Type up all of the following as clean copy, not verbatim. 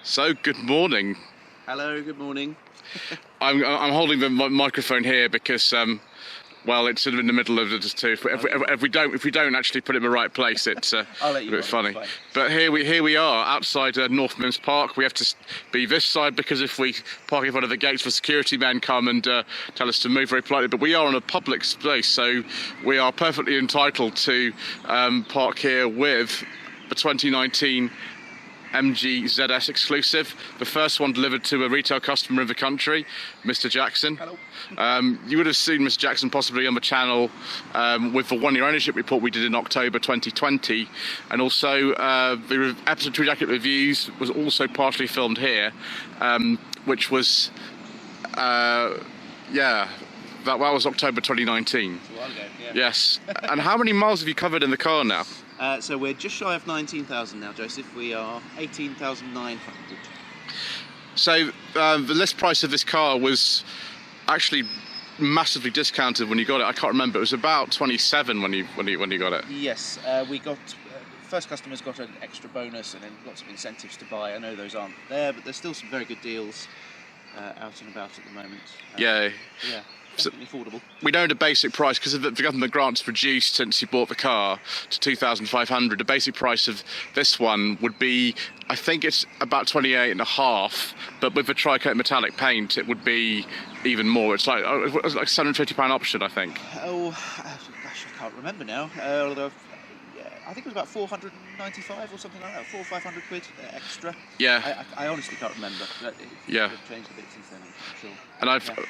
So, good morning. Hello, good morning. I'm holding the microphone here because, well, it's sort of in the middle of the two. If we don't actually put it in the right place, it's a bit funny. But here we are outside North Mims Park. We have to be this side because if we park in front of the gates, the security men come and tell us to move very politely. But we are on a public space, so we are perfectly entitled to park here with the 2019 MG5 Exclusive, the first one delivered to a retail customer in the country, Mr. Jackson. Hello. You would have seen Mr. Jackson possibly on the channel with the one-year ownership report we did in October 2020, and also the episode 2 jacket reviews was also partially filmed here, which was that was October 2019. It's a while ago, yeah. Yes. And how many miles have you covered in the car now? So we're just shy of 19,000 now, Joseph. We are 18,900. So the list price of this car was actually massively discounted when you got it. I can't remember. It was about 27 when you got it. Yes, we got first customers got an extra bonus and then lots of incentives to buy. I know those aren't there, but there's still some very good deals out and about at the moment. Yeah. Affordable. We know the basic price because the government grants reduced since you bought the car to 2,500. The basic price of this one would be, I think it's about 28.5, but with the tri-coat metallic paint, it would be even more. It's like £750 option, I think. Oh, gosh, I can't remember now. Although I think it was about 495 or something like that, 400 or 500 quid extra. Yeah. I honestly can't remember. Yeah. It's changed a bit since then, I'm sure.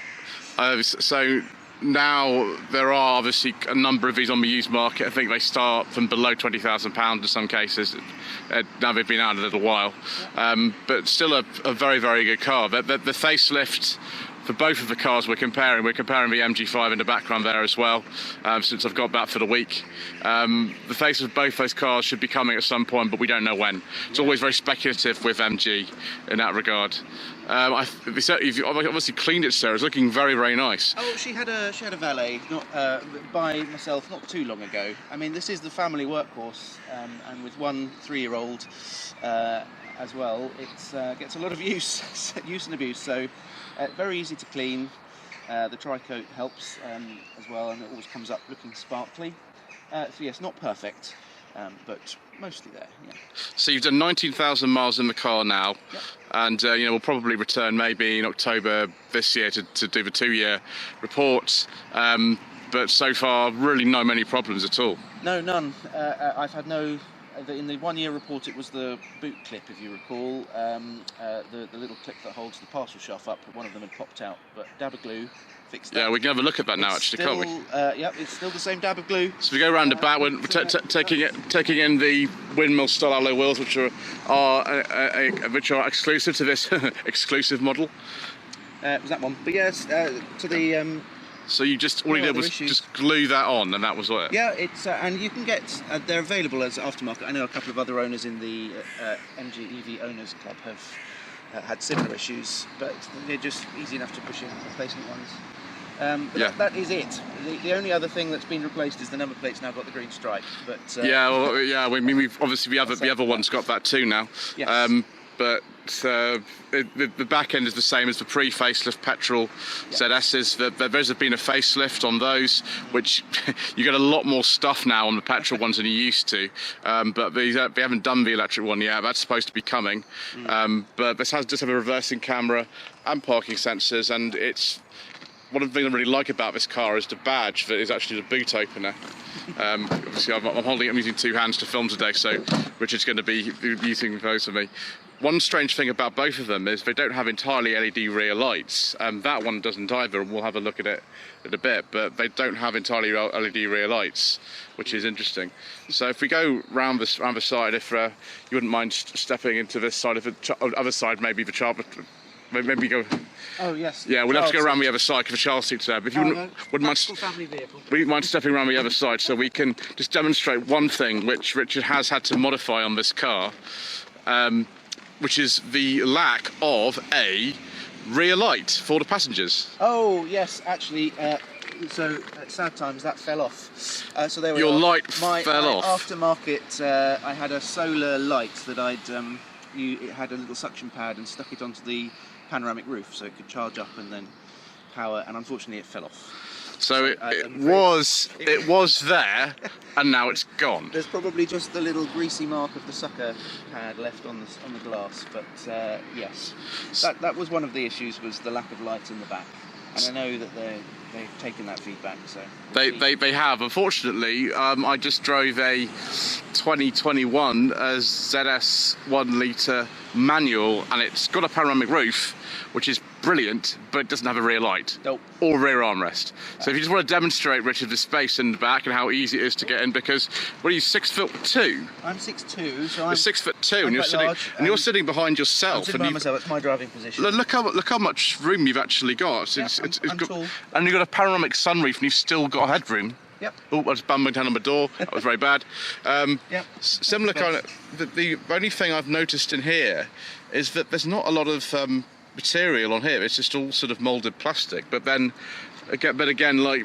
And so now there are obviously a number of these on the used market. I think they start from below £20,000 in some cases. Now they've been out a little while, but still a very, very good car. The facelift for both of the cars we're comparing the MG5 in the background there as well, since I've got that for the week. The face of both those cars should be coming at some point, but we don't know when. It's always very speculative with MG in that regard. You've obviously cleaned it, Sarah. It's looking very, very nice. Oh, she had a valet, by myself, not too long ago. I mean, this is the family workhorse, and with one 3-year-old as well, it gets a lot of use and abuse. So very easy to clean. The tri-coat helps as well, and it always comes up looking sparkly. So yes, not perfect, but mostly there. Yeah. So you've done 19,000 miles in the car now. Yep. And we'll probably return maybe in October this year to do the 2-year report. But so far, really not many problems at all. No, none. I've had no. In the 1-year report, it was the boot clip, if you recall, the little clip that holds the parcel shelf up. One of them had popped out, but dab of glue fixed that. Yeah, we can have a look at that now, actually, can't we? Yep, it's still the same dab of glue. So we go round the back, we're taking in the windmill-style alloy wheels, which are exclusive to this exclusive model. Was that one? But yes, to the. So you all you did was just glue that on, and that was it. Yeah, it's and you can get they're available as aftermarket. I know a couple of other owners in the MG EV Owners Club have had similar issues, but they're just easy enough to push in replacement ones. But that is it. The only other thing that's been replaced is the number plate's now got the green stripe. But we've obviously the other one's got that too now. Yes. But the back end is the same as the pre-facelift petrol ZS's. There's been a facelift on those, which you get a lot more stuff now on the petrol ones than you used to. But they haven't done the electric one yet. That's supposed to be coming. But this just have a reversing camera and parking sensors, and it's one of the things I really like about this car is the badge that is actually the boot opener. Obviously, I'm using 2 hands to film today, so Richard's going to be using those for me. One strange thing about both of them is they don't have entirely LED rear lights. That one doesn't either, and we'll have a look at it in a bit, but they don't have entirely LED rear lights, which is interesting. So if we go round the side, if you wouldn't mind stepping into this side of the other side, maybe the child, maybe go. Oh yes. Yeah, we'll have to go around the other side because the child seat's there. But if you wouldn't mind stepping around the other side, so we can just demonstrate one thing which Richard has had to modify on this car. Which is the lack of a rear light for the passengers. Oh yes, actually, so at sad times that fell off. So there we Your are. light fell off. Aftermarket, I had a solar light that I'd it had a little suction pad and stuck it onto the panoramic roof so it could charge up and then power, and unfortunately it fell off. So it was there, and now it's gone. There's probably just the little greasy mark of the sucker pad left on the glass, but yes, that was one of the issues, was the lack of light in the back, and I know that they've taken that feedback. So they have. Unfortunately, I just drove a 2021 ZS 1 litre manual, and it's got a panoramic roof, which is brilliant, but it doesn't have a rear light. Nope. Or rear armrest. So if you just want to demonstrate, Richard, the space in the back and how easy it is to get in, because what are you, 6'2"? I'm 6'2", so you're I'm 6'2", and you're sitting behind yourself. I'm sitting by myself. That's my driving position. Look how much room you've actually got. Yeah, I'm tall. And you've got a panoramic sunroof, and you've still got a headroom. Yep. Oh, I just banged down on my door. That was very bad. Yep. Similar kind of. The only thing I've noticed in here is that there's not a lot of material on here. It's just all sort of moulded plastic. But again, like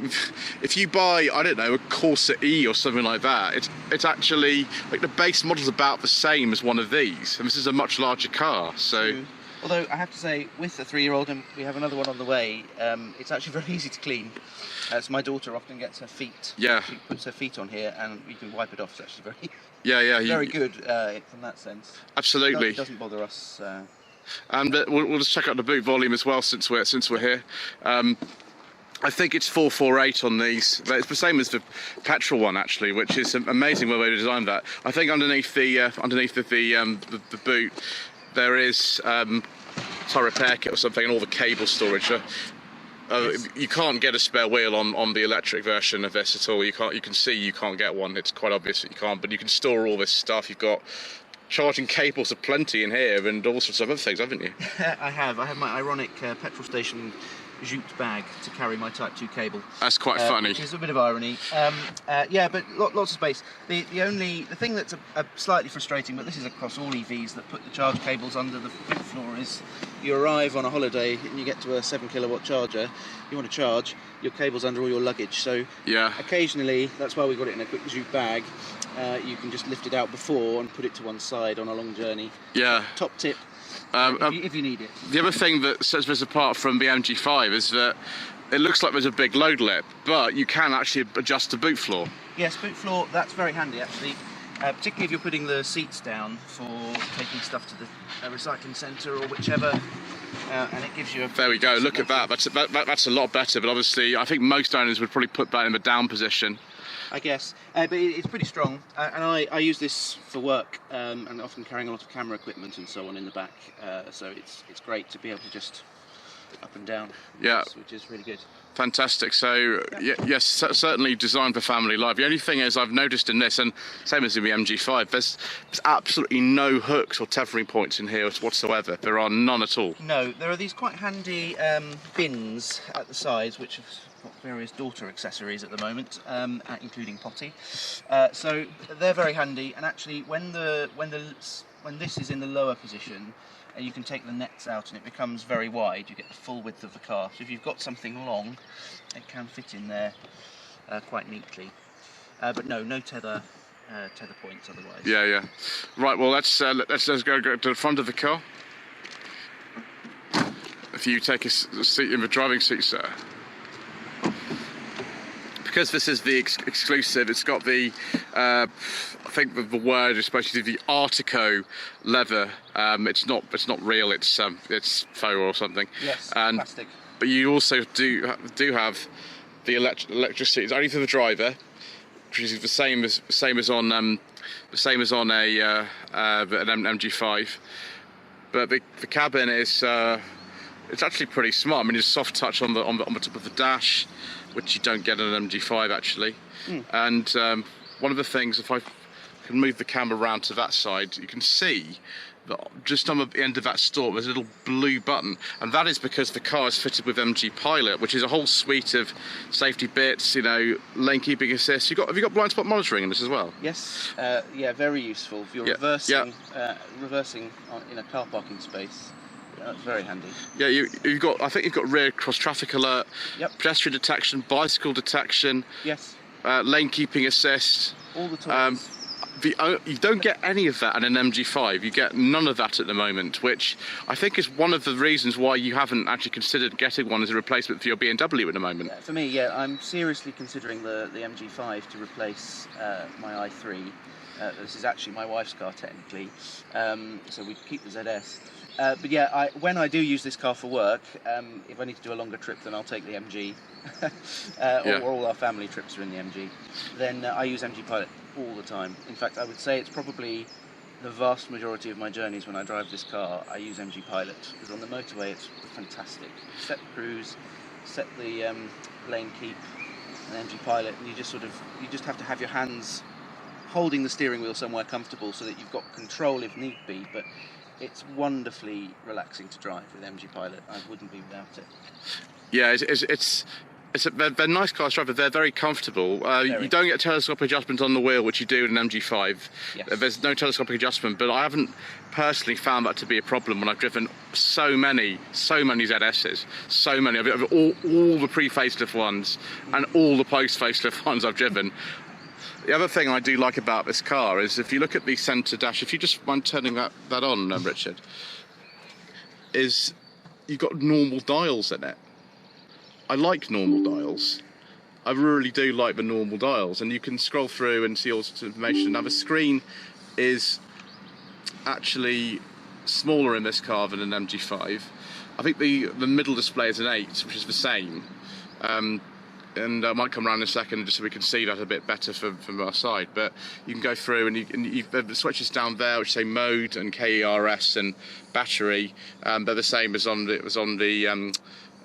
if you buy, I don't know, a Corsa E or something like that, it's actually like the base model's about the same as one of these, and this is a much larger car. So. Although I have to say, with the 3-year-old, and we have another one on the way, it's actually very easy to clean. So my daughter often gets her feet. Yeah. She puts her feet on here, and you can wipe it off. It's actually very good from that sense. Absolutely. It doesn't bother us. And we'll just check out the boot volume as well since we're here. I think it's 448 on these. It's the same as the petrol one actually, which is amazing the way they designed that. I think underneath the boot there is tyre repair kit or something, and all the cable storage. You can't get a spare wheel on the electric version of this at all. You can see you can't get one. It's quite obvious that you can't, but you can store all this stuff. You've got charging cables aplenty in here, and all sorts of other things, haven't you? I have my ironic petrol station jute bag to carry my Type 2 cable. That's quite funny. Which is a bit of irony. Yeah, but lots of space. The thing that's slightly frustrating, but this is across all EVs that put the charge cables under the boot floor, is you arrive on a holiday and you get to a 7 kilowatt charger, you want to charge, your cable's under all your luggage. So yeah, occasionally, that's why we got it in a quick jute bag. You can just lift it out before and put it to one side on a long journey. Yeah. Top tip. If you need it. The other thing that sets this apart from the MG5 is that it looks like there's a big load lip, but you can actually adjust the boot floor. Yes, boot floor, that's very handy actually, particularly if you're putting the seats down for taking stuff to the recycling centre or whichever, and it gives you a... There we go, look at that. That's a lot better, but obviously I think most owners would probably put that in the down position. I guess, but it's pretty strong, and I use this for work, and often carrying a lot of camera equipment and so on in the back, so it's great to be able to just up and down, yeah, which is really good. Fantastic. So yes, certainly designed for family life. The only thing is I've noticed in this, and same as in the MG5, there's absolutely no hooks or tethering points in here whatsoever. There are none at all. No, there are these quite handy bins at the sides, which have got various daughter accessories at the moment, including potty. So they're very handy, and actually when this is in the lower position, you can take the nets out and it becomes very wide. You get the full width of the car. So if you've got something long, it can fit in there quite neatly. But no tether points otherwise. Yeah. Right. Well, let's go to the front of the car. If you take a seat in the driving seat, sir. Because this is the exclusive, it's got the, I think the word is supposed to be the Artico leather. It's not real. It's faux or something. Yes, and plastic. But you also do have the electric seats only for the driver, which is the same as on an MG5. But the cabin is it's actually pretty smart. I mean, it's soft touch on the top of the dash, which you don't get on an MG5 actually. And one of the things, if I can move the camera around to that side, you can see that just on the end of that stalk there's a little blue button, and that is because the car is fitted with MG Pilot, which is a whole suite of safety bits, lane keeping assist. Have you got blind spot monitoring in this as well? Yes, yeah, very useful. If you're reversing in a car parking space, that's very handy. Yeah, I think you've got rear cross traffic alert, pedestrian detection, bicycle detection, yes, lane keeping assist. All the tools. you don't get any of that in an MG5. You get none of that at the moment, which I think is one of the reasons why you haven't actually considered getting one as a replacement for your BMW at the moment. For me, yeah, I'm seriously considering the MG5 to replace my i3. This is actually my wife's car technically, so we keep the ZS. But yeah, when I do use this car for work, if I need to do a longer trip, then I'll take the MG, or all our family trips are in the MG. Then I use MG Pilot all the time. In fact, I would say it's probably the vast majority of my journeys when I drive this car, I use MG Pilot, because on the motorway it's fantastic. Set the cruise, set the lane keep, and MG Pilot, and you just have to have your hands holding the steering wheel somewhere comfortable so that you've got control if need be, but it's wonderfully relaxing to drive with MG Pilot. I wouldn't be without it. Yeah, they're nice cars to drive, but they're very comfortable. You don't get telescopic adjustment on the wheel, which you do in an MG5. Yes. There's no telescopic adjustment, but I haven't personally found that to be a problem when I've driven so many ZS's, so many of all the pre-facelift ones and all the post-facelift ones I've driven. The other thing I do like about this car is if you look at the centre dash, if you just mind turning that on, Richard, is you've got normal dials in it. I like normal dials. I really do like the normal dials, and you can scroll through and see all sorts of information. Now the screen is actually smaller in this car than an MG5. I think the middle display is an 8, which is the same. And I might come around in a second just so we can see that a bit better from our side. But you can go through and the switches down there which say mode and KERS and battery. They're the same as on the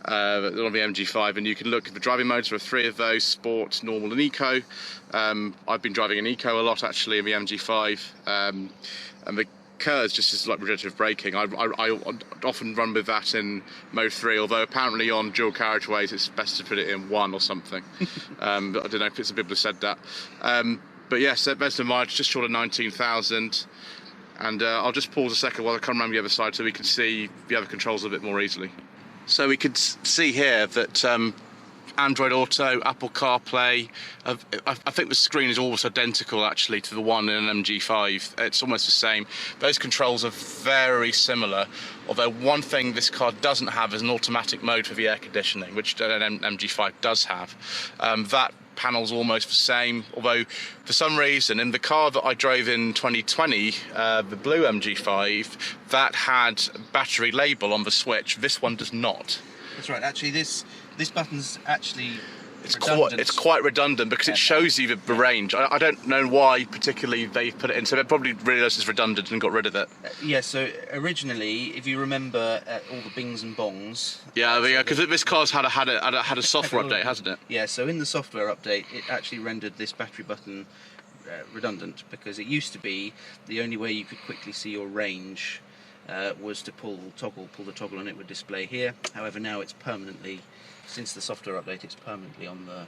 MG5, and you can look at the driving modes. There are 3 of those: Sport, Normal and Eco. I've been driving an Eco a lot actually in the MG5, and the KERS just is like regenerative braking. I often run with that in mode 3, although apparently on dual carriageways it's best to put it in 1 or something. But I don't know if some people have said that. But yes, there's the mileage, just short of 19,000. And I'll just pause a second while I come around the other side so we can see the other controls a bit more easily. So we could see here that Android Auto, Apple CarPlay, I think the screen is almost identical actually to the one in an MG5. It's almost the same. Those controls are very similar, although one thing this car doesn't have is an automatic mode for the air conditioning, which an MG5 does have. That panel's almost the same, although for some reason in the car that I drove in 2020, the blue MG5, that had battery label on the switch. This one does not. That's right, actually this button's actually it's quite redundant because it shows you the range. I don't know why particularly they put it in, so they probably realised it's redundant and got rid of it. Yeah, so originally, if you remember all the bings and bongs. Yeah, because this car's had a software update, hasn't it? Yeah, so in the software update, it actually rendered this battery button redundant, because it used to be the only way you could quickly see your range was to pull the toggle, and it would display here. However, now it's permanently, since the software update, it's permanently on the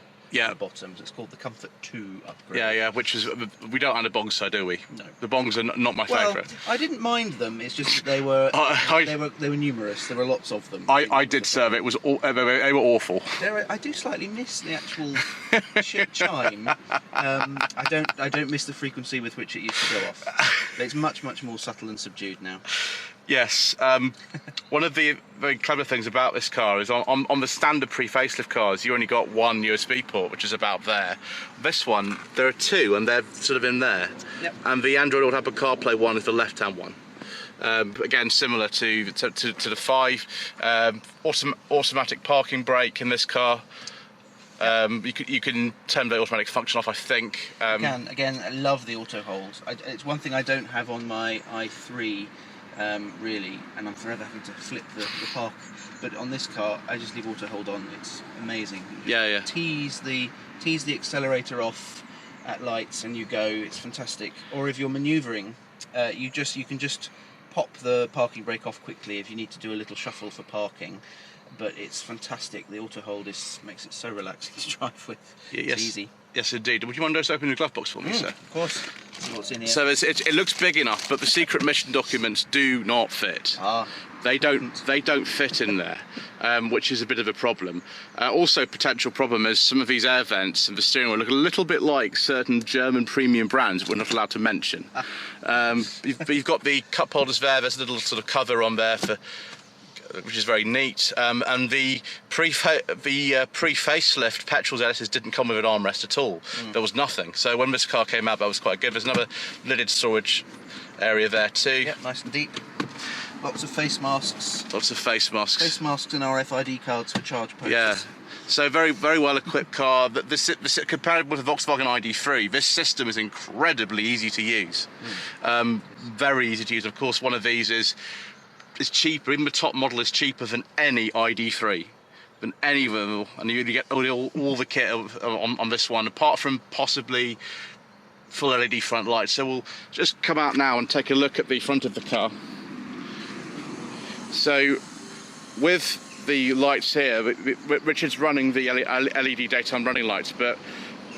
bottom. It's called the Comfort 2 upgrade. Yeah, which is, we don't have the bongs, so do we? No. The bongs are not my favourite. I didn't mind them. It's just that they were they were numerous. There were lots of them. I did serve it. It was they were awful. I do slightly miss the actual chime. I don't miss the frequency with which it used to go off. But it's much more subtle and subdued now. Yes, one of the very clever things about this car is on the standard pre-facelift cars, you only got one USB port, which is about there. This one, there are 2, and they're sort of in there. Yep. And the Android Auto Apple CarPlay one is the left-hand one. Again, similar to the 5. Automatic parking brake in this car. You can turn the automatic function off, I think. Again, I love the auto hold. It's one thing I don't have on my i3. Really, and I'm forever having to flip the park, but on this car I just leave auto hold on. It's amazing. Tease the accelerator off at lights and you go. It's fantastic. Or if you're manoeuvring, you can just pop the parking brake off quickly if you need to do a little shuffle for parking. But it's fantastic. The auto hold makes it so relaxing to drive with. It's easy. Yes, indeed. Would you mind just opening the glove box for me, sir? Of course. See what's in here. So it looks big enough, but the secret mission documents do not fit. They don't fit in there, which is a bit of a problem. Also, potential problem is some of these air vents and the steering wheel look a little bit like certain German premium brands we're not allowed to mention. You've got the cup holders there. There's a little sort of cover on there for, which is very neat. And the pre-facelift petrol ZSs didn't come with an armrest at all. There was nothing. So when this car came out, that was quite good. There's another lidded storage area there too. Yep, nice and deep. Lots of face masks. Lots of face masks. Face masks and RFID cards for charge posts. Yeah. So very well equipped car. This compared with the Volkswagen ID3, this system is incredibly easy to use. Very easy to use. Of course, one of these is cheaper. Even the top model is cheaper than any ID3, than any of them, and you get all the kit on this one, apart from possibly full LED front lights. So we'll just come out now and take a look at the front of the car. So with the lights here, Richard's running the LED daytime running lights, but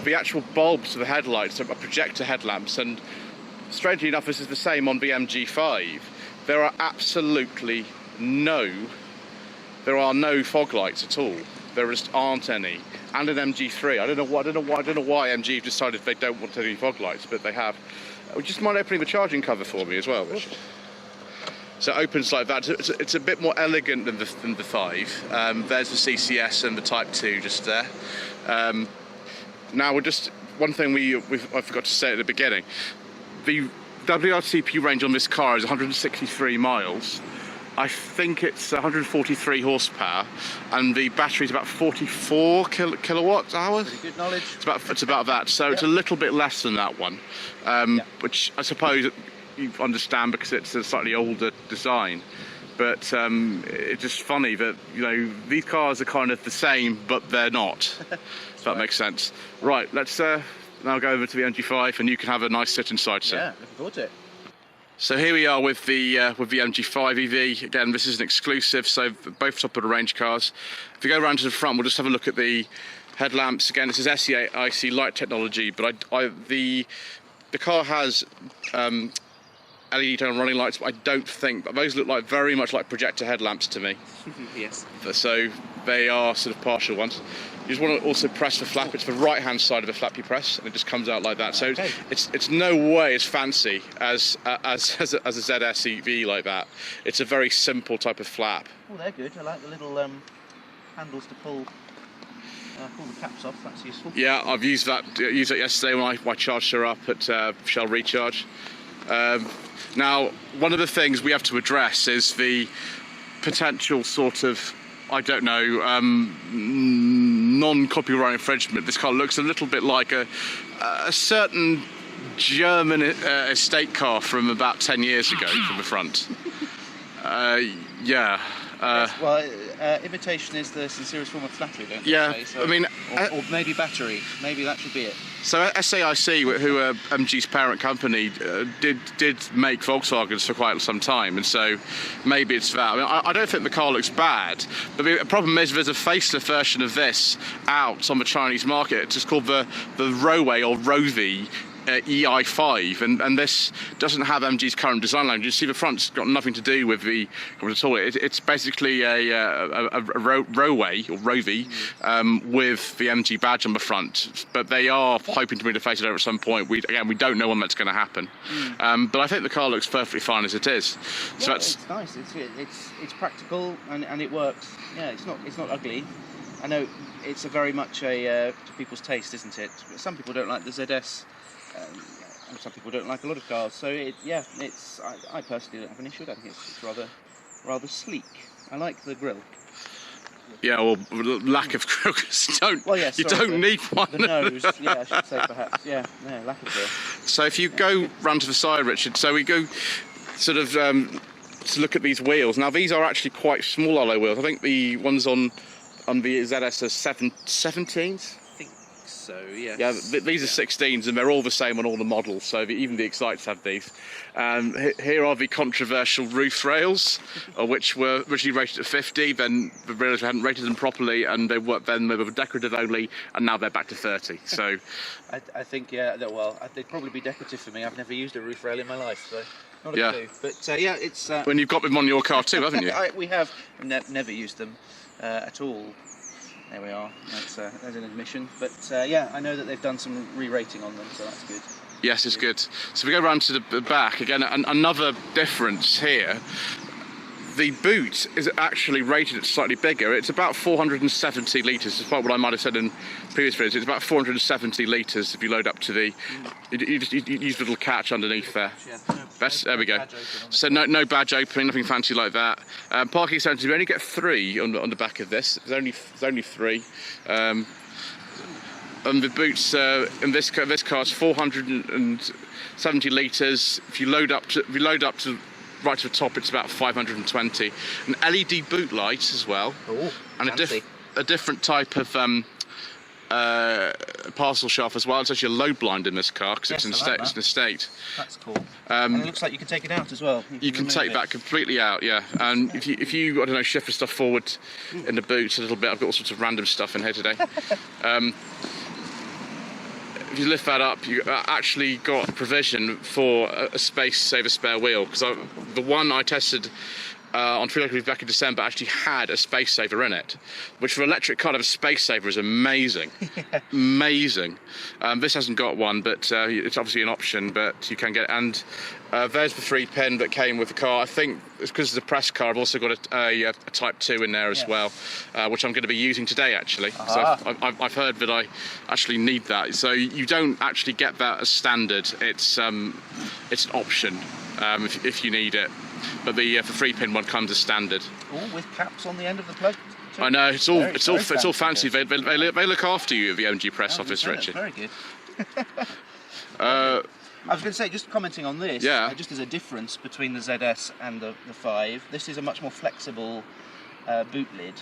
the actual bulbs of the headlights are projector headlamps, and strangely enough this is the same on the MG5. There are absolutely no fog lights at all. There just aren't any. And an MG3, I don't know why MG decided they don't want any fog lights, but they have. Would you just mind opening the charging cover for me as well, Richard? So it opens like that. It's a bit more elegant than the 5. There's the CCS and the Type 2 just there. Now one thing I forgot to say at the beginning. The WLTP range on this car is 163 miles. I think it's 143 horsepower, and the battery is about 44 kilowatt hours. Pretty good knowledge. It's about that. So It's a little bit less than that one, which I suppose you understand because it's a slightly older design. But it's just funny that these cars are kind of the same, but they're not. If that makes sense. Right, let's now go over to the MG5, and you can have a nice sit inside, sir. Yeah, looking forward to it. So here we are with the MG5 EV. Again, this is an exclusive, so both top of the range cars. If we go around to the front, we'll just have a look at the headlamps. Again, this is SEIC light technology, but the car has LED turn running lights, but I don't think those look very much like projector headlamps to me. Yes. So they are sort of partial ones. You just want to also press the flap. It's the right-hand side of the flap you press, and it just comes out like that. So okay. It's no way as fancy as a ZS EV like that. It's a very simple type of flap. Oh, they're good. I like the little handles to pull the caps off. That's useful. Yeah, I've used that yesterday when I charged her up at Shell Recharge. Now, one of the things we have to address is the potential sort of, I don't know, non-copyright infringement. This car looks a little bit like a certain German estate car from about 10 years ago from the front. Yeah. Yes, well, imitation is the sincerest form of flattery, don't yeah, they say? So, I mean, or maybe battery. Maybe that should be it. So SAIC, who are MG's parent company, did make Volkswagens for quite some time, and so maybe it's that. I mean, I don't think the car looks bad, but the problem is there's a facelift version of this out on the Chinese market. It's just called the Roway or Rovi EI5, and this doesn't have MG's current design language. You see the front's got nothing to do with the at all. It's basically a Roway or Rovi with the MG badge on the front, but they are hoping to bring the face over at some point. We don't know when that's going to happen, but I think the car looks perfectly fine as it is. So yeah, it's nice. It's practical and it works. Yeah, it's not ugly. I know it's a very much to people's taste, isn't it? Some people don't like the ZS. And some people don't like a lot of cars, so I personally don't have an issue with it. I think it's rather sleek. I like the grille. Yeah, well, lack of grille, you don't need one. The nose, yeah, I should say perhaps. Yeah, no, lack of grille. So if you go round to the side, Richard, so we go sort of to look at these wheels. Now these are actually quite small alloy wheels. I think the ones on the ZS are 17s. so yeah. Yeah, these are 16s, and they're all the same on all the models, so even the Excites have these. Here are the controversial roof rails, which were originally rated at 50, then we realised we hadn't rated them properly, and they were decorative only, and now they're back to 30. So, I think, yeah, well, they'd probably be decorative for me. I've never used a roof rail in my life, so not a clue. But yeah, it's... when you've got them on your car too, haven't you? We have never used them at all. There we are. There's an admission. But yeah, I know that they've done some re-rating on them, so that's good. Yes, it's good. So we go around to the back again. Another difference here. The boot is actually rated at slightly bigger. It's about 470 litres, despite what I might have said in previous videos. It's about 470 litres if you load up to the... You use the little catch underneath there. There we go. So no badge opening, nothing fancy like that. Parking sensors, you only get 3 on the back of this. There's only 3. And the boots in this car is 470 litres. If you load up to right to the top, it's about 520. An LED boot light as well. Ooh, and a different type of parcel shelf as well. It's actually a low blind in this car because it's an estate. That's cool. And it looks like you can take it out as well. You can take that completely out, yeah. And if you I don't know, shift the stuff forward in the boots a little bit. I've got all sorts of random stuff in here today. If you lift that up, you actually got provision for a space saver spare wheel, because the one I tested on Tree back in December actually had a space saver in it, which for an electric car to have a space saver is amazing. Yeah. Amazing. This hasn't got one, but it's obviously an option, but you can get it. And there's the 3-pin that came with the car. I think it's because it's a press car. I've also got a Type 2 in there as well, which I'm going to be using today actually. So I've heard that I actually need that. So you don't actually get that as standard. It's an option if you need it. But the 3-pin one comes as standard. Oh, with caps on the end of the plug. I know, it's all fancy. They look after you at the MG press office, Richard. Very good. I was going to say, just commenting on this, just as a difference between the ZS and the 5, this is a much more flexible boot lid.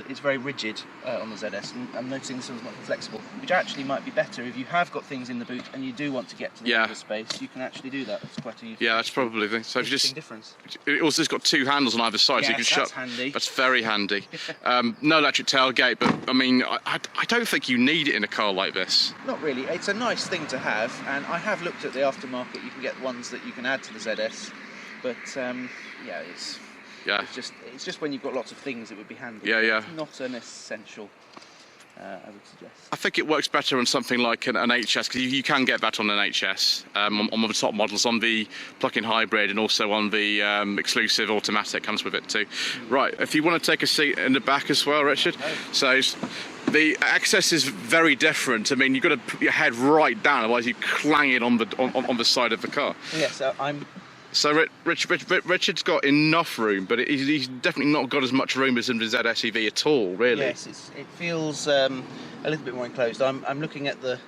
It's very rigid on the ZS, and I'm noticing this one's much more flexible, which actually might be better if you have got things in the boot and you do want to get to the other space. You can actually do that. It's quite a useful. Yeah, that's probably the thing. So difference. It also has got 2 handles on either side, so you can shut. That's handy. That's very handy. No electric tailgate, but I mean, I don't think you need it in a car like this. Not really. It's a nice thing to have, and I have looked at the aftermarket. You can get ones that you can add to the ZS, but it's just when you've got lots of things it would be handy. It's not an essential, I would suggest. I think it works better on something like an HS, because you can get that on an HS, on the top models, on the plug-in hybrid, and also on the exclusive automatic comes with it too. Right, if you want to take a seat in the back as well, Richard. So the access is very different. I mean, you've got to put your head right down, otherwise you clang it on the side of the car. Yes, So Richard's got enough room, but he's definitely not got as much room as in the ZS EV at all, really. Yes, it feels a little bit more enclosed. I'm looking at the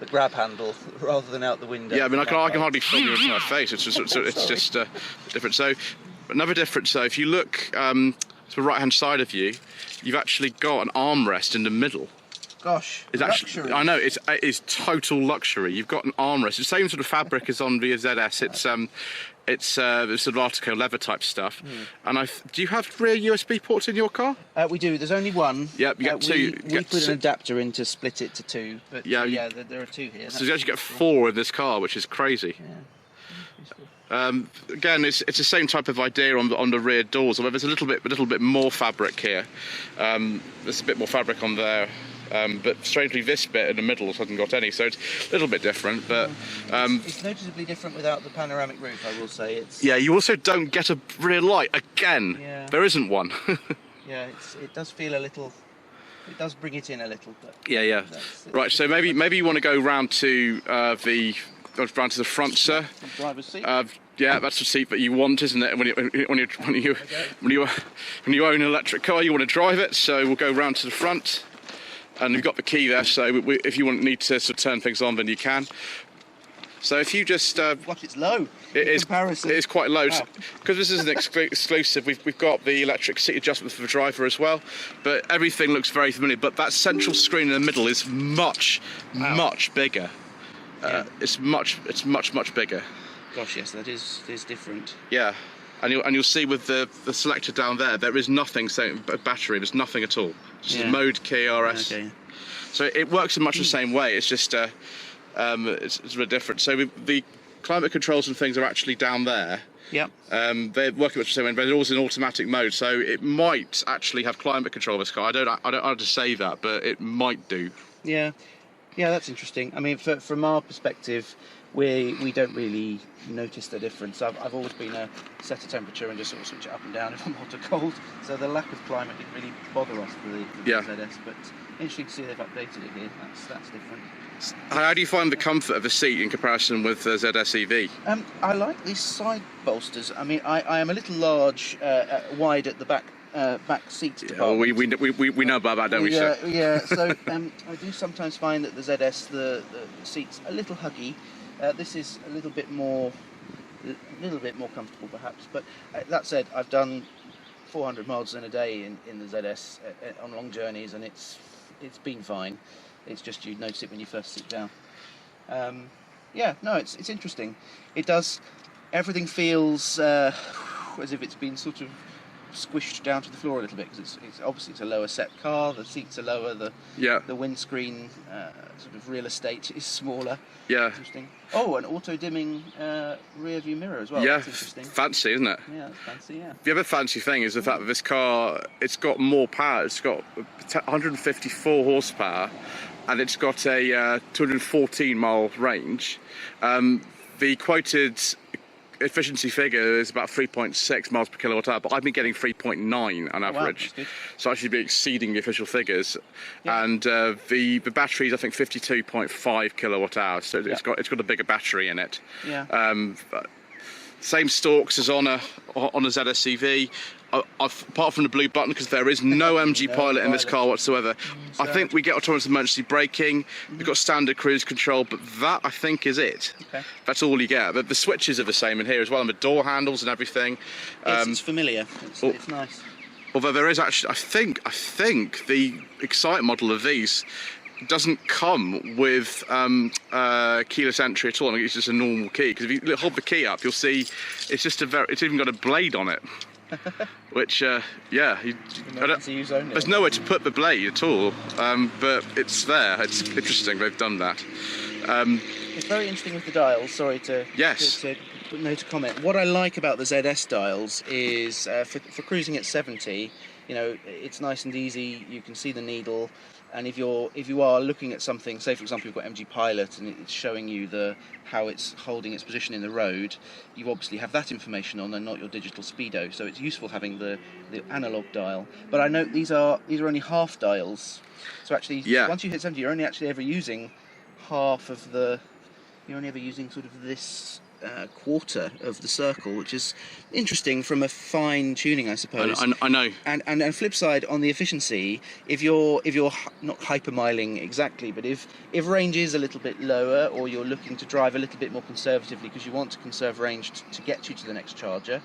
grab handle rather than out the window. Yeah, I mean, I can hardly film you into my face. It's just different. So another difference. So if you look to the right-hand side of you, you've actually got an armrest in the middle. Gosh, it's actually, I know, it is total luxury. You've got an armrest. The same sort of fabric as on the ZS. It's sort of Artico leather type stuff. And do you have rear USB ports in your car? We do. There's only one. Yep, you get 2. We put an adapter in to split it to 2. But there are 2 here. So you actually get 4 in this car, which is crazy. Yeah. Again, it's the same type of idea on the rear doors, although there's a little bit more fabric here. There's a bit more fabric on there. But strangely this bit in the middle hasn't got any, so it's a little bit different. But it's noticeably different without the panoramic roof, I will say. You also don't get a rear light again. There isn't one. It does feel a little. It does bring it in a little. But right, so maybe you want to go round to the front, sir. The driver's seat. That's the seat that you want, isn't it? When you own an electric car, you want to drive it. So we'll go round to the front. And we've got the key there, so if you need to sort of turn things on, then you can. So if you just What, it's low it in is comparison. it is quite low Wow. because this is an exclusive. We've got the electric seat adjustment for the driver as well, but everything looks very familiar. But that central screen in the middle is much bigger. Yeah. It's much bigger. Gosh, yes, that is different. Yeah, and you'll see with the selector down there is nothing saying battery. There's nothing at all. Just Yeah. mode, key, RS. Okay. So it works in much the same way. It's just it's a bit different. So the climate controls and things are actually down there. Yep. They're working much the same way, but they're also in automatic mode. So it might actually have climate control of this car. I don't know how to say that, but it might do. Yeah. Yeah, that's interesting. I mean, from our perspective, we don't really notice the difference. I've always been a set a temperature and just sort of switch it up and down if I'm hot or cold. So the lack of climate didn't really bother us for the ZS. But interesting to see they've updated it here. That's different. How do you find the comfort of the seat in comparison with the ZS EV? I like these side bolsters. I mean, I am a little large, wide at the back seat department. We know about that, don't we, sir? Yeah. So I do sometimes find that the ZS, the seat's a little huggy. This is a little bit more comfortable, perhaps. But that said, I've done 400 miles in a day in the ZS on long journeys, and it's been fine. It's just you notice it when you first sit down. Yeah, no, it's interesting. It does. Everything feels as if it's been sort of squished down to the floor a little bit, because it's obviously it's a lower set car. The seats are lower. The windscreen sort of real estate is smaller. Yeah. Interesting. Oh, an auto dimming rear view mirror as well. Yeah. That's interesting. Fancy, isn't it? Yeah, that's fancy. Yeah. The other fancy thing is the fact that this car, it's got more power. It's got 154 horsepower, and it's got a 214 mile range. The quoted efficiency figure is about 3.6 miles per kilowatt hour, but I've been getting 3.9 on average. Wow, So I should be exceeding the official figures. Yeah. And the battery is, I think, 52.5 kilowatt hours. So Yeah. it's got a bigger battery in it. Yeah. Same stalks as on a ZS EV. Apart from the blue button, because there is no MG pilot in this car whatsoever. I think we get autonomous emergency braking. We've got standard cruise control, but that, I think, is it. Okay. That's all you get. The switches are the same in here as well, and the door handles and everything. Yes, it's familiar. It's nice. Although there is actually, I think the Excite model of these doesn't come with keyless entry at all. I think it's just a normal key, because if you hold the key up, you'll see it's just it's even got a blade on it. Which, there's nowhere to put the blade at all, but it's there. It's interesting they've done that. It's very interesting with the dials. Sorry to to comment. What I like about the ZS dials is for cruising at 70, you know, it's nice and easy. You can see the needle, and if you are looking at something, say for example you've got MG Pilot and it's showing you how it's holding its position in the road, you obviously have that information on and not your digital speedo. So it's useful having the analog dial. But I note these are only half dials. So actually, once you hit 70, you're only actually ever using half of you're only ever using sort of this quarter of the circle, which is interesting from a fine tuning, I suppose. I know. And flip side on the efficiency, if you're not hypermiling exactly, but if range is a little bit lower, or you're looking to drive a little bit more conservatively because you want to conserve range to get you to the next charger,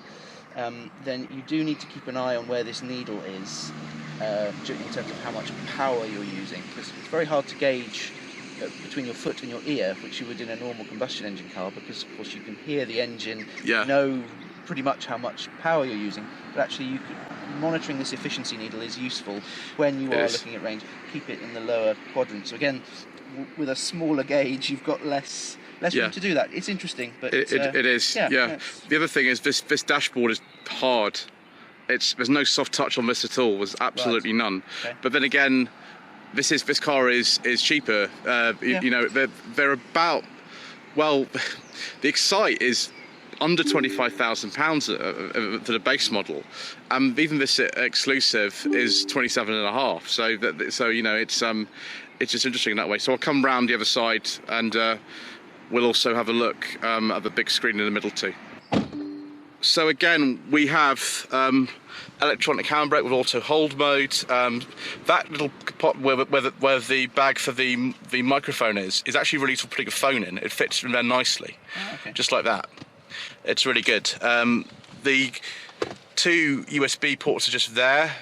then you do need to keep an eye on where this needle is in terms of how much power you're using, because it's very hard to gauge between your foot and your ear, which you would in a normal combustion engine car, because of course you can hear the engine, know pretty much how much power you're using, but actually monitoring this efficiency needle is useful when you are looking at range. Keep it in the lower quadrant. So again, with a smaller gauge, you've got less room to do that. It's interesting, but it is. Yeah. The other thing is this dashboard is hard. There's no soft touch on this at all. There's absolutely none. Okay. But then again, this car is cheaper. You know, they're about, well, the Excite is under £25,000 for the base model, and even this exclusive is 27.5. So you know, it's just interesting in that way. So I'll come round the other side, and we'll also have a look at the big screen in the middle too. So again, we have electronic handbrake with auto hold mode. That little pot where the bag for the microphone is actually really for putting a phone in. It fits in there nicely, just like that. It's really good. The 2 USB ports are just there.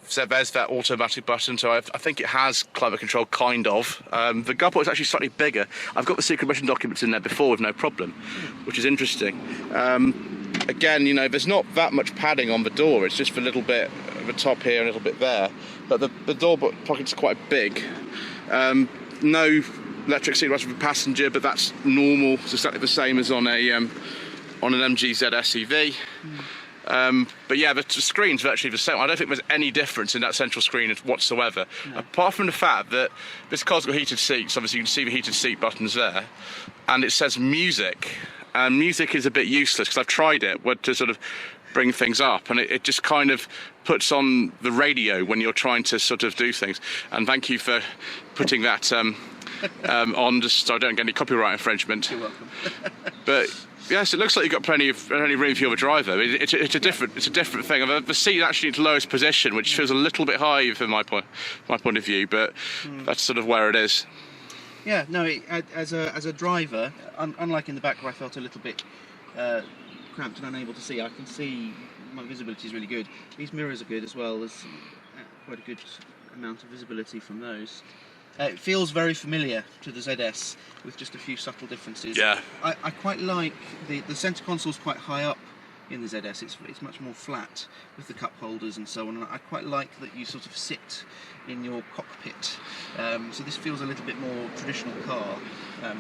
So there's that automatic button, so I think it has climate control, kind of. The guard port is actually slightly bigger. I've got the secret mission documents in there before with no problem, which is interesting. Again, you know, there's not that much padding on the door. It's just a little bit at the top here, a little bit there. But the door pocket's quite big. No electric seat rest for the passenger, but that's normal. It's exactly the same as on an MG ZS EV. But yeah, the screen's virtually the same. I don't think there's any difference in that central screen whatsoever, apart from the fact that this car's got heated seats. Obviously you can see the heated seat buttons there, and it says music, and music is a bit useless because I've tried it to sort of bring things up, and it just kind of puts on the radio when you're trying to sort of do things. And thank you for putting that on, just so I don't get any copyright infringement. You're welcome. But yes, it looks like you've got plenty of room for your driver. It's a different thing. The seat actually in its lowest position, which feels a little bit high from my point of view, but that's sort of where it is. Yeah, no, as a driver, unlike in the back where I felt a little bit cramped and unable to see, I can see my visibility is really good. These mirrors are good as well. There's quite a good amount of visibility from those. It feels very familiar to the ZS with just a few subtle differences. Yeah. I quite like the centre console's quite high up in the ZS. It's much more flat with the cup holders and so on. And I quite like that you sort of sit in your cockpit. So this feels a little bit more traditional car,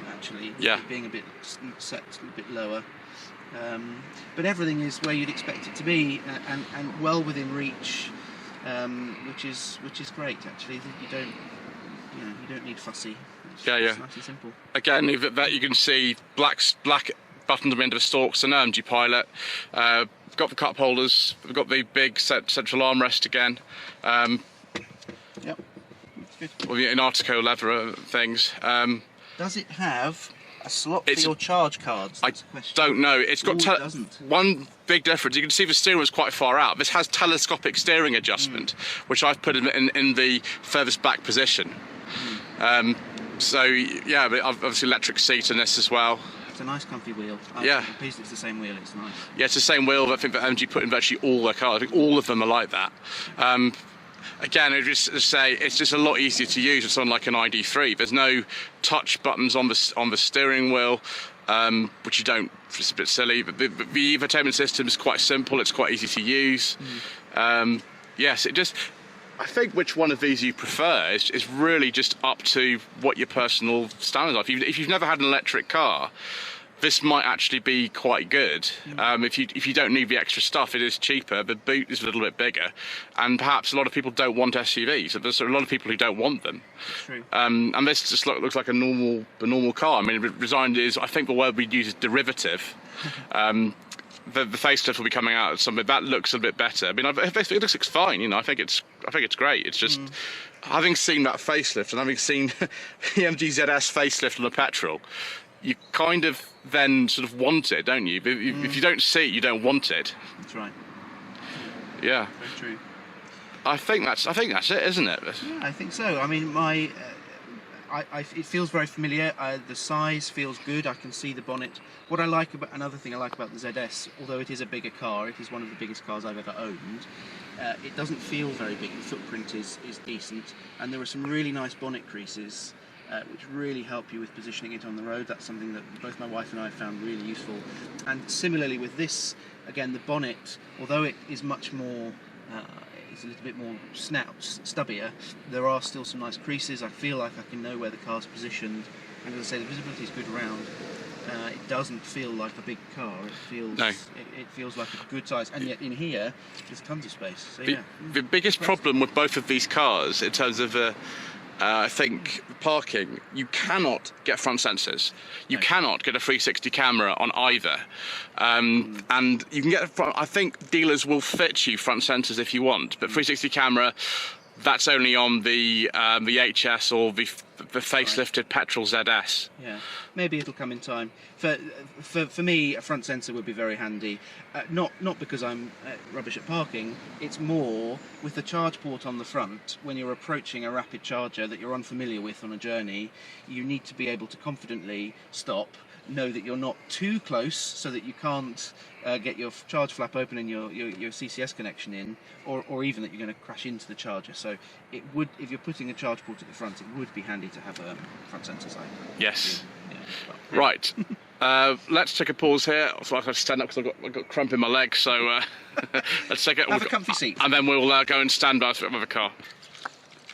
actually. Yeah. Being a bit set a little bit lower. But everything is where you'd expect it to be, and well within reach, which is great actually. You don't need fussy. It's nice and simple. Again, that you can see black buttons on the end of the stalks and MG Pilot. We've got the cup holders. We've got the big central armrest again. Yep, that's good. Well, in Artico leather things. Does it have a slot for your charge cards? I don't know. It's got it doesn't. one big difference. You can see the steering wheel's quite far out. This has telescopic steering adjustment, which I've put in the furthest back position. So yeah, but obviously electric seat in this as well. It's a nice comfy wheel. I'm pleased it's the same wheel. It's nice. Yeah, it's the same wheel. I think that MG put in virtually all their cars. I think all of them are like that. Again, I just say it's just a lot easier to use with something like an ID3. There's no touch buttons on the steering wheel, which you don't. It's a bit silly. But the infotainment system is quite simple. It's quite easy to use. Yes, it just. I think which one of these you prefer is really just up to what your personal standards are. If you've never had an electric car, this might actually be quite good. If you don't need the extra stuff, it is cheaper. The boot is a little bit bigger, and perhaps a lot of people don't want SUVs. There's a lot of people who don't want them. That's true. And this just looks like a normal car. I mean, designed is, I think the word we'd use is derivative. The facelift will be coming out. Something that looks a bit better. I mean, it looks fine. You know, I think it's great. It's just having seen that facelift and having seen the MG ZS facelift on the petrol, you kind of then sort of want it, don't you? If you don't see it, you don't want it. That's right. Yeah. Very true. I think that's it, isn't it? Yeah, I think so. I mean, it feels very familiar. The size feels good. I can see the bonnet. What I like about another thing I like about the ZS, although it is a bigger car, it is one of the biggest cars I've ever owned. It doesn't feel very big. The footprint is decent, and there are some really nice bonnet creases, which really help you with positioning it on the road. That's something that both my wife and I found really useful. And similarly with this, again, the bonnet, although it is much more. It's a little bit more stubbier. There are still some nice creases. I feel like I can know where the car's positioned, and as I say, the visibility is good around. It doesn't feel like a big car. It feels like a good size, and yet in here there's tons of space. So the biggest problem with both of these cars, in terms of I think parking, you cannot get front sensors. You cannot get a 360 camera on either. And you can get I think dealers will fit you front sensors if you want, but 360 camera, that's only on the HS or the facelifted petrol ZS. Yeah, maybe it'll come in time. For me, a front sensor would be very handy. Not because I'm rubbish at parking. It's more with the charge port on the front. When you're approaching a rapid charger that you're unfamiliar with on a journey, you need to be able to confidently stop, know that you're not too close so that you can't get your charge flap open and your CCS connection in, or even that you're going to crash into the charger. So it would, if you're putting a charge port at the front, it would be handy to have a front sensor side. Yes. Yeah. Right. Let's take a pause here. So I have to stand up because I've got cramp in my leg. So let's take it. Have a comfy seat. And then we'll go and stand by the car.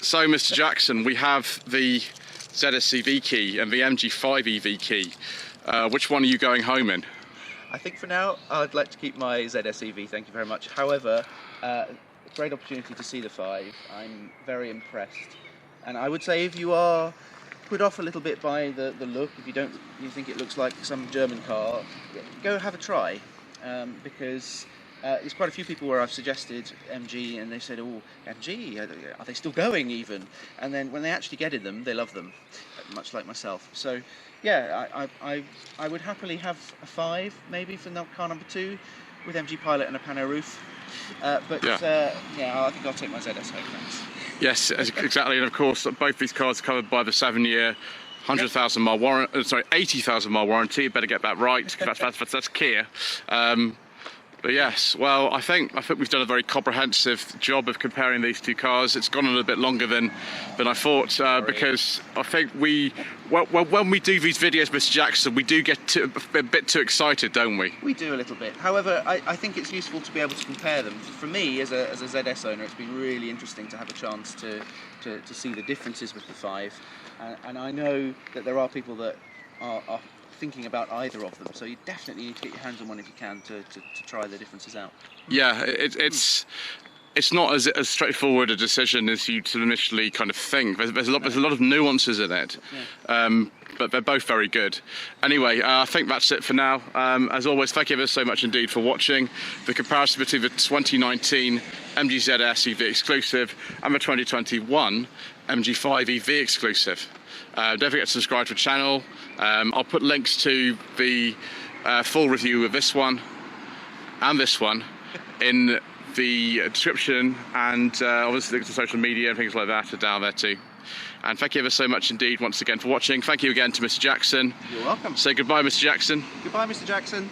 So, Mr. Jackson, we have the ZS EV key and the MG5 EV key. Which one are you going home in? I think for now I'd like to keep my ZS EV, thank you very much. However, great opportunity to see the 5. I'm very impressed. And I would say if you are put off a little bit by the look, if you think it looks like some German car, go have a try. Because there's quite a few people where I've suggested MG and they said, oh, MG, are they still going even? And then when they actually get in them, they love them, much like myself. So yeah, I would happily have a 5 maybe for car number 2 with MG Pilot and a pano roof. But yeah, I think I'll take my ZS home, thanks. Yes, exactly. And of course, both these cars are covered by the 7-year 100,000 mile warranty, sorry, 80,000 mile warranty. Better get that right. That's Kia. But yes, well, I think we've done a very comprehensive job of comparing these two cars. It's gone on a little bit longer than I thought because I think when we do these videos, Mr. Jackson, we do get a bit too excited, don't we? We do a little bit. However, I think it's useful to be able to compare them. For me, as a ZS owner, it's been really interesting to have a chance to see the differences with the 5. And I know that there are people that are thinking about either of them, so you definitely need to get your hands on one if you can to try the differences out. Yeah, it's not as straightforward a decision as you initially kind of think. There's a lot of nuances in it, yeah. But they're both very good. Anyway, I think that's it for now. As always, thank you ever so much indeed for watching the comparison between the 2019 MG ZS EV Exclusive and the 2021 MG5 EV Exclusive. Don't forget to subscribe to the channel. I'll put links to the full review of this one and this one in the description, and obviously links to social media and things like that are down there too. And thank you ever so much indeed once again for watching. Thank you again to Mr. Jackson. You're welcome. Say goodbye, Mr. Jackson. Goodbye, Mr. Jackson.